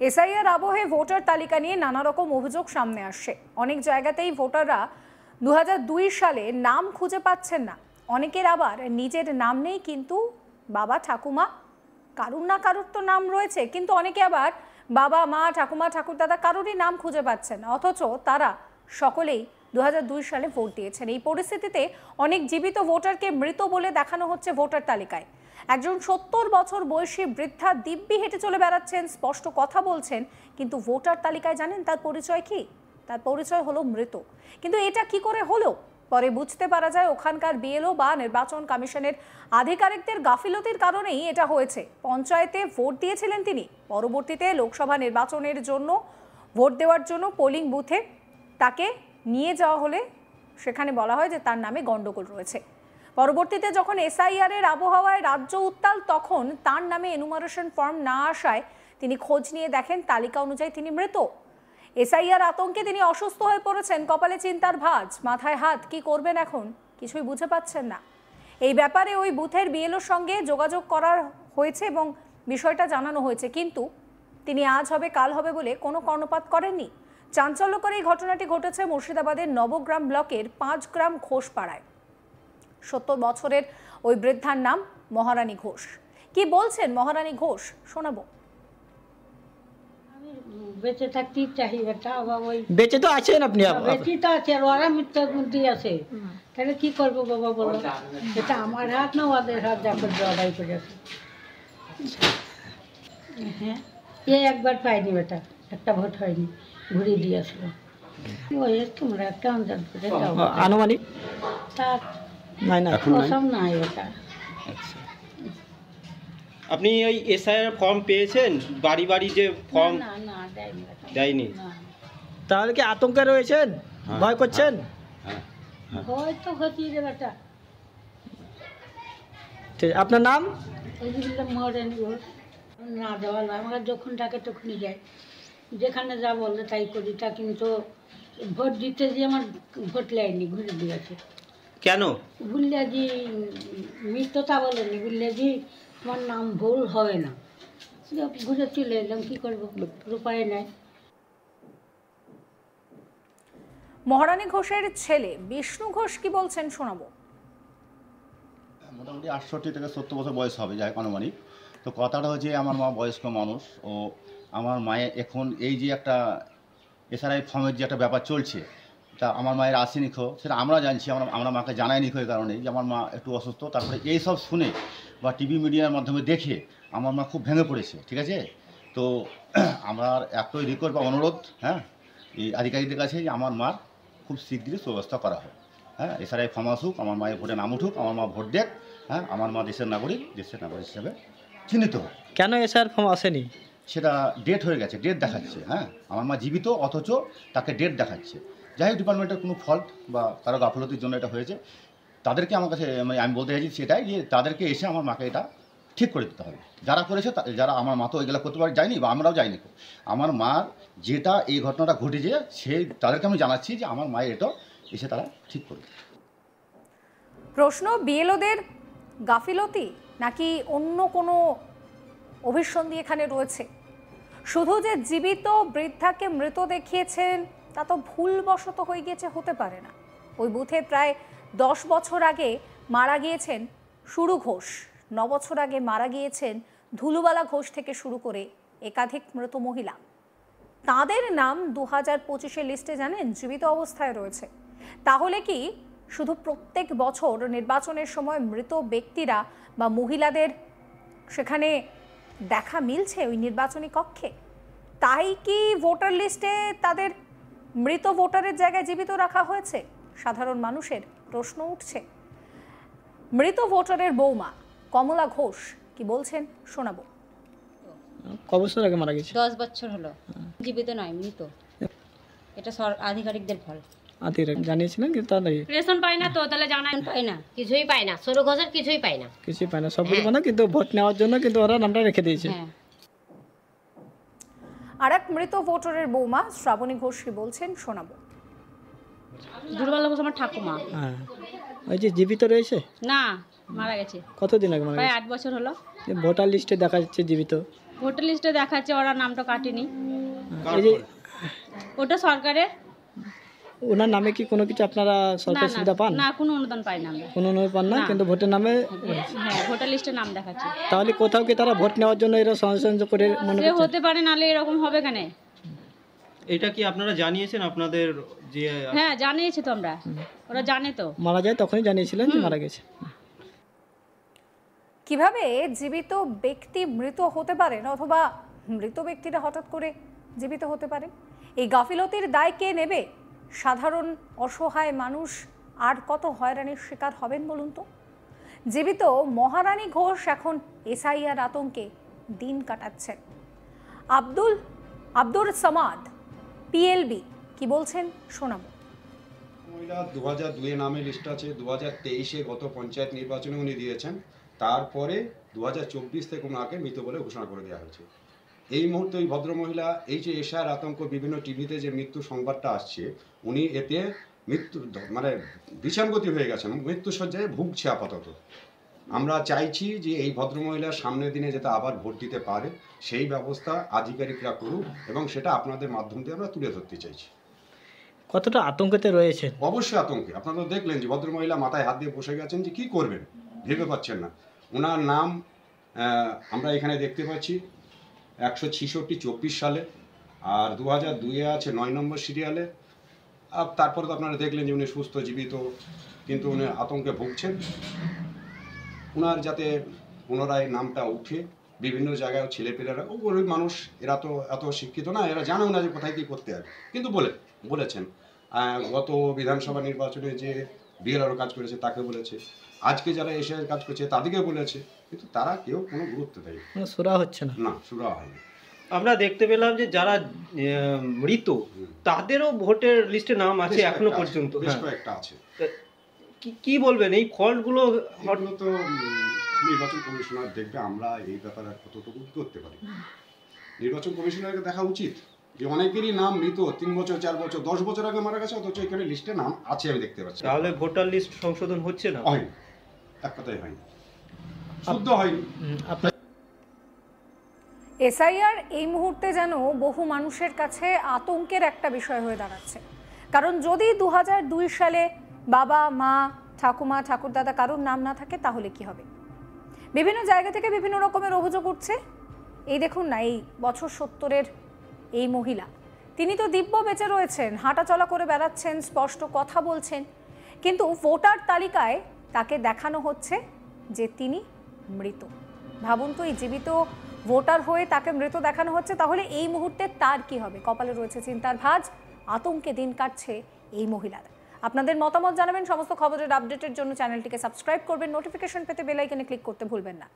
SIR আবহে voter তালিকা নিয়ে নানা রকম অভিযোগ সামনে আসছে। অনেক জায়গাতেই ভোটাররা 2002 সালে নাম খুঁজে পাচ্ছেন না। অনেকের আবার নিজের নাম নেই, কিন্তু বাবা ঠাকুমা কারুর না কারুর তো নাম রয়েছে, কিন্তু অনেকে আবার বাবা মা ঠাকুমা ঠাকুরদাদা কারোরই নাম খুঁজে পাচ্ছেন না, অথচ তারা সকলেই 2002 সালে ভোট দিয়েছেন। এই পরিস্থিতিতে অনেক জীবিত ভোটারকে মৃত বলে দেখানো হচ্ছে ভোটার তালিকায়। একজন 70 বছর বয়সী বৃদ্ধা দিব্যি হেঁটে চলে বেড়াচ্ছেন, স্পষ্ট কথা বলছেন, কিন্তু ভোটার তালিকায় জানেন তার পরিচয় কি? তার পরিচয় হলো মৃত। কিন্তু এটা কি করে হলো? পরে বুঝতে পারা যায় ওখানকার বিএলও বা নির্বাচন কমিশনের আধিকারিকদের গাফিলতির কারণেই এটা হয়েছে। পঞ্চায়েতে ভোট দিয়েছিলেন তিনি, পরবর্তীতে লোকসভা নির্বাচনের জন্য ভোট দেওয়ার জন্য পোলিং বুথে তাকে নিয়ে যাওয়া হলে সেখানে বলা হয় যে তার নামে গন্ডগোল রয়েছে। পরবর্তীতে যখন এসআইআর এর আবহাওয়ায় রাজ্য উত্তাল, তখন তার নামে এনুমারেশন ফর্ম না আসায় তিনি খোঁজ নিয়ে দেখেন তালিকা অনুযায়ী তিনি মৃত। এসআইআর আতঙ্কে তিনি অসুস্থ হয়ে পড়েছেন, কপালে চিন্তার ভাঁজ, মাথায় হাত। কি করবেন এখন কিছুই বুঝে পাচ্ছেন না। এই ব্যাপারে ওই বুথের বিএলওর সঙ্গে যোগাযোগ করা হয়েছে এবং বিষয়টা জানানো হয়েছে, কিন্তু তিনি আজ হবে কাল হবে বলে কোনো কর্ণপাত করেননি। চাঞ্চল্যকর এই ঘটনাটি ঘটেছে মুর্শিদাবাদের নবগ্রাম ব্লকের 5 গ্রাম ঘোষপাড়ায়। 70 বছরের ওই বৃদ্ধার নাম মহারানী ঘোষ। কি বলছেন মহারানী ঘোষ শোনাবো। বেঁচে থাকতেই চাই বেটা, বাবা ওই বেঁচে তো আছেন আপনি, বেঁচে তো আছে আর ওরা মৃত্যু বুদ্ধি আছে, তাহলে কি করবো বাবা বলো? এটা আমার হাত না ওদের হাত, যা করে লড়াই করে আছে। হ্যাঁ, এ একবার পাইনি বেটা, একটা ভোট হয়নি, ঘুরিয়ে দিয়েছিল। ওই তোমরা একটা অঞ্চল করে যাও আনুমানিক তার নাই না ওসব নাই বেটা। আপনি ওই এসআইআর ফর্ম পেয়েছেন? বাড়ি বাড়ি যে ফর্ম না না দেয়নি বেটা, দেয়নি। না। তাহলে কি আতঙ্কে রয়েছেন, ভয় করছেন? ভয় তো হচ্ছি রে বেটা। ঠিক, আপনার নাম? ওই যে মহারানী ঘোষ। না দেওয়া নয়, আমাকে যখন ডাকে তখনই যাই, যেখানে যা বললে তাই করি। তা কিন্তু ভোট দিতে যে আমার ভোট লাইনি, ঘুরে দিয়েছে। কেন? বললে যে মিথ্যতা বলেনি, বললে যে আমার নাম ভুল হবে না, ঘুরে চলে এলাম। কী করবো, উপায় নাই। মহারানী ঘোষের ছেলে বিষ্ণু ঘোষ কি বলছেন শোনাবো। মোটামুটি 68 থেকে 70 বছর বয়স হবে, যাই আনুমানিক। তো কথাটা হচ্ছে, আমার মা বয়স্ক মানুষ, ও আমার মায়ের এখন এই যে একটা এসআরআই ফর্মের যে একটা ব্যাপার চলছে, তা আমার মায়ের আসেনি খো, সেটা আমরা জানছি, আমরা মাকে জানাইনি খো, এই কারণেই যে আমার মা একটু অসুস্থ। তারপরে এই সব শুনে বা টিভি মিডিয়ার মাধ্যমে দেখে আমার মা খুব ভেঙে পড়েছে, ঠিক আছে? তো আমার একটাই রিকোয়েস্ট বা অনুরোধ, হ্যাঁ, এই আধিকারিকদের কাছে, যে আমার মার খুব শীঘ্রই সুব্যবস্থা করা হয়। হ্যাঁ, এসআরআই ফর্ম আসুক, আমার মায়ের ভোটে নাম উঠুক, আমার মা ভোট দেখ, হ্যাঁ, আমার মা দেশের নাগরিক হিসেবে চিহ্নিত হোক। কেন এসআর ফর্ম আসেনি? সেটা ডেট হয়ে গেছে, ডেট দেখাচ্ছে। হ্যাঁ, আমার মা জীবিত, অথচ তাকে ডেট দেখাচ্ছে। যাই হোক, ডিপার্টমেন্টের কোনো ফল্ট বা কারো গাফলতির জন্য এটা হয়েছে। তাদেরকে আমার কাছে আমি বলতে চাইছি সেটাই, যে তাদেরকে এসে আমার মাকে এটা ঠিক করে দিতে হবে। যারা করেছে, যারা আমার মা তো এগুলো করতে পারে যায়নি, বা আমরাও যাইনি। আমার মার যেটা এই ঘটনাটা ঘটেছে, তাদেরকে আমি জানাচ্ছি যে আমার মায়ের এটা এসে তারা ঠিক করবে। প্রশ্ন, বিএলওদের গাফিলতি নাকি অন্য কোনো অভিসন্ধি এখানে রয়েছে? শুধু যে জীবিত বৃদ্ধাকে মৃত দেখিয়েছেন তা তো ভুলবশত হয়ে গিয়েছে, হতে পারে না। ওই বুথে প্রায় 10 বছর আগে মারা গিয়েছেন সুরু ঘোষ, 9 বছর আগে মারা গিয়েছেন ধুলুবালা ঘোষ থেকে শুরু করে একাধিক মৃত মহিলা। তাদের নাম 2025-এর লিস্টে জানেন জীবিত অবস্থায় রয়েছে। তাহলে কি শুধু প্রত্যেক বছর নির্বাচনের সময় মৃত ব্যক্তিরা বা মহিলাদের সেখানে দেখা মিলছে ওই নির্বাচনী কক্ষে? তাই কি ভোটার লিস্টে তাদের মৃত ভোটারের জায়গায় জীবিত রাখা হয়েছে? সাধারণ মানুষের প্রশ্ন উঠছে। মৃত ভোটারের বৌমা কমলা ঘোষ কি বলছেন শোনাবো। কবছর আগে মারা গেছে? 10 বছর হলো। জীবিত নয়, মৃত। এটা আধিকারিকদের ফল। আধিকারিক জানিয়েছিলেন, কিন্তু তার রেশন পায় না, তো তাহলে জানাই পায় না, কিছুই পায় না। সরু ঘোষের কিছুই পায় না, কিছুই পায় না, সব কিছু পায় না, কিন্তু ভোট নেওয়ার জন্য কিন্তু ওরা নামটা রেখে দিয়েছে। আর এক মৃত ভোটারের বৌমা শ্রাবণী ঘোষ কি বলছেন শোনাবো। দুর্বল ঘোষ আমার ঠাকুমা। হ্যাঁ, ওই যে জীবিত রয়েছে? না, মারা গেছে। কতদিন আগে মারা গেছে? প্রায় 8 বছর হলো। ভোটার লিস্টে দেখা যাচ্ছে জীবিত। ভোটার লিস্টে দেখাচ্ছে ওরা নামটা কাটেনি। কার এই যে করে? ওটা সরকারের। ওনার নামে কি কোনো কিছু আপনারা না সরকারি সুবিধা পান? না, কোনো অনুদান পাই না আমরা। কোনো নয় পান না, না। কিন্তু ভোটের নামে হ্যাঁ, ভোটার লিস্টে নাম দেখাচ্ছে। তাহলে কোথাও কি তারা ভোট নেওয়ার জন্য এরা সংযোগ করে মনে সে করছে? হতে পারে, নাহলে এরকম হবে কেন? এটা কি আপনারা জানিয়েছেন আপনাদের যে হ্যাঁ, জানিয়েছি তো আমরা, ওরা জানে তো। মারা যায় তখনই জানিয়েছিলেন যে মারা গেছে। কিভাবে জীবিত ব্যক্তি মৃত হতে পারেন অথবা মৃত ব্যক্তিরা হঠাৎ করে জীবিত হতে পারেন? এই গাফিলতির দায় কে নেবে? সাধারণ অসহায় মানুষ আর কত হয়রানির শিকার হবেন বলুন তো? জীবিত মহারানী ঘোষ এখন এসআইআর আতঙ্কে দিন কাটাচ্ছেন। আব্দুর সামাদ পিএলবি কি বলছেন শোনাবো। মহিলা 2002 নামে লিস্ট আছে, 2023-এ গত পঞ্চায়েত নির্বাচনে উনি দিয়েছেন, তারপরে 2024 থেকে ওনাকে মৃত বলে ঘোষণা করে দেওয়া হয়েছে। এই মুহূর্তে ওই ভদ্রমহিলা, এই যে এশার আতঙ্ক, বিভিন্ন টিভিতে যে মৃত্যু সংবাদটা আসছে, উনি এতে মৃত্যু মানে বিষাণগতি হয়ে গেছেন, মৃত্যুসজ্জায় ভুগছে আপাতত। আমরা চাইছি যে এই ভদ্রমহিলার সামনের দিনে যাতে আবার ভোট দিতে পারে সেই ব্যবস্থা আধিকারিকরা করুক, এবং সেটা আপনাদের মাধ্যম দিয়ে আমরা তুলে ধরতে চাইছি। কতটা আতঙ্কতে রয়েছে? অবশ্যই আতঙ্কে। আপনারা তো দেখলেন যে ভদ্রমহিলা মাথায় হাত দিয়ে বসে গেছেন যে কী করবেন, ভেবে পাচ্ছেন না। ওনার নাম আমরা এখানে দেখতে পাচ্ছি 166-24 সালে, আর 2002-এ আছে 9 নম্বর সিরিয়ালে। আর তারপরে তো আপনারা দেখলেন যে উনি সুস্থ জীবিত, কিন্তু উনি আতঙ্কে ভুগছেন। ওনার যাতে পুনরায় নামটা উঠে, বিভিন্ন জায়গায় ছেলেপেলেরা, ও গরিব মানুষ, এরা তো এত শিক্ষিত না, এরা জানেও না যে কোথায় কী করতে হবে, কিন্তু বলেছেন। গত বিধানসভা নির্বাচনে যে বিএলআরও কাজ করেছে তাকে বলেছে, আজকে যারা এসে কাজ করছে তাদেরকে বলেছে, কিন্তু তারা কেউ কোনো গুরুত্ব দেয় সুরা হচ্ছে না। না, শুরু হয়নি। আমরা দেখতে পেলাম যে যারা মৃত তাদেরও ভোটের লিস্টে নাম আছে এখনো পর্যন্ত। বেশ হ্যাঁ। কয়েকটা আছে। কি বলবেন এই ফলগুলো? এগুলো তো নির্বাচন কমিশনার দেখবে, আমরা এই ব্যাপারে আর কতটুকু কি করতে পারি। নির্বাচন কমিশনারকে দেখা উচিত যে অনেকেরই নাম মৃত 3 বছর 4 বছর 10 বছর আগে মারা গেছে, অথচ এখানে লিস্টে নাম আছে, আমি দেখতে পাচ্ছি। তাহলে ভোটার লিস্ট সংশোধন হচ্ছে না? হয়নি, এক কথাই হয়নি, শুদ্ধ হয়নি। আপনার এসআইআর এই মুহূর্তে যেন বহু মানুষের কাছে আতঙ্কের একটা বিষয় হয়ে দাঁড়াচ্ছে। কারণ যদি 2002 সালে বাবা, মা, ঠাকুমা, ঠাকুরদাদা কারোর নাম না থাকে তাহলে কি হবে? বিভিন্ন জায়গা থেকে বিভিন্ন রকমের অভিযোগ উঠছে। এই দেখুন না, এই বছর 70-এর এই মহিলা, তিনি তো দিব্য বেঁচে রয়েছেন, হাঁটাচলা করে বেড়াচ্ছেন, স্পষ্ট কথা বলছেন, কিন্তু ভোটার তালিকায় তাকে দেখানো হচ্ছে যে তিনি মৃত। ভাবুন তো, এই জীবিত ভোটার হয়ে তাকে মৃত দেখানো হচ্ছে, তাহলে এই মুহূর্তে তার কি হবে? কপালে রয়েছে চিন্তার ভাঁজ, আতঙ্কে দিন কাটছে এই মহিলারা। আপনাদের মতামত জানাবেন। সমস্ত খবরের আপডেটের জন্য চ্যানেলটিকে সাবস্ক্রাইব করবেন, নোটিফিকেশন পেতে বেল আইকনে ক্লিক করতে ভুলবেন না।